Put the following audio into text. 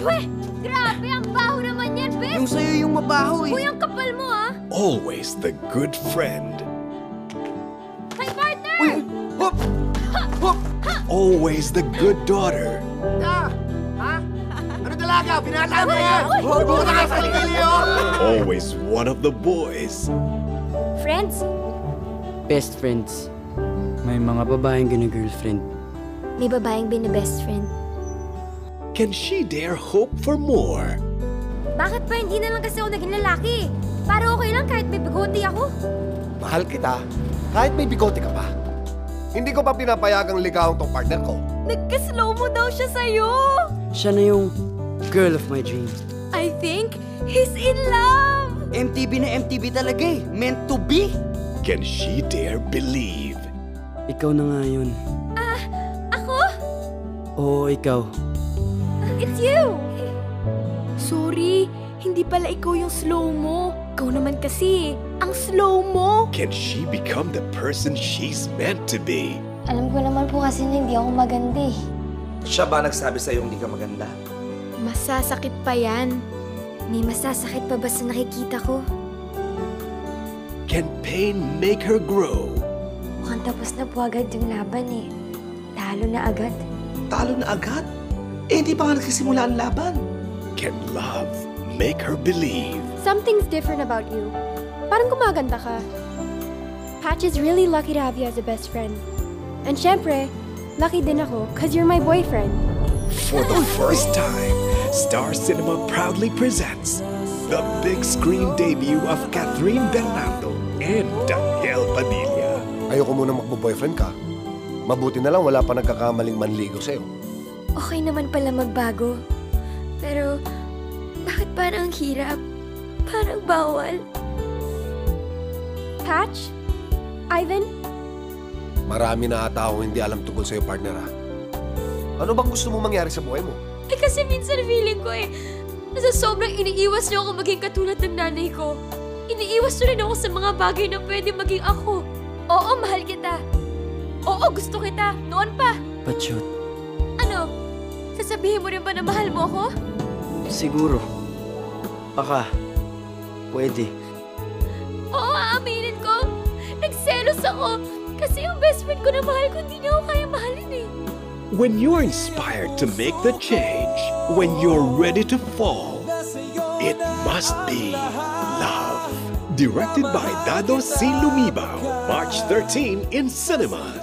Uy! Grabe, ang baho naman yan, Bes! Yung sa'yo yung mabaho Uy, eh. ang kapal mo, ah! Always the good friend. Hey, partner! Uy! Hop! Hop! Always the good daughter. Ha? Ano talaga? Binata mo yan! Bubuta ka sa ligilyo! Always one of the boys. Friends? Best friends. May mga babaeng gina-girlfriend. May babaeng bini-best friend. Can she dare hope for more? Bakit pa hindi na lang kasi ako naging lalaki? Para okay lang kahit may bigote ako. Mahal kita, kahit may bigote ka pa. Hindi ko pa pinapayagang ligawan tong partner ko. Nagka-slow mo daw siya sa'yo! Siya na yung girl of my dreams. I think he's in love! MTV na MTV talaga eh. Meant to be. Can she dare believe? Ikaw na nga yun. Ako? Oo, ikaw. It's you! Sorry, hindi pala ikaw yung slow mo. Ikaw naman kasi, ang slow mo. Can she become the person she's meant to be? Alam ko naman po kasi na hindi ako maganda eh. Siya ba nagsabi sa'yo hindi ka maganda? Masasakit pa yan. May masasakit pa ba sa nakikita ko? Can pain make her grow? Mukhang tapos na po agad yung laban eh. Talo na agad. Talo na agad? Eh, hindi pa nga nagsisimula ang laban. Can love make her believe? Something's different about you. Parang gumaganda ka. Patch is really lucky to have you as a best friend. And syempre, lucky din ako cause you're my boyfriend. For the first time, Star Cinema proudly presents the big screen debut of Catherine Bernardo and Daniel Padilla. Ayoko muna magbo-boyfriend ka. Mabuti na lang wala pa nagkakamaling manligo sa'yo. Okay naman pala magbago. Pero, bakit parang hirap? Parang bawal. Patch? Ivan? Marami na ata akong hindi alam tungkol sa'yo, partner, ha? Ano bang gusto mong mangyari sa buhay mo? Eh kasi minsan feeling ko nasa sobrang iniiwas niyo ako maging katulad ng nanay ko. Iniiwas niyo rin ako sa mga bagay na pwede maging ako. Oo, mahal kita. Oo, gusto kita. Noon pa. But shoot, Ano? Sasabihin mo rin ba na mahal mo ako? siguro. Baka. Pwede. Oo, aaminin ko. Nagselos ako. Kasi yung best friend ko na mahal ko, hindi niya ako kaya mahalin eh. When you're inspired to make the change, when you're ready to fall, it must be love. Directed by Dado C. Lumibao, March 13 in cinemas.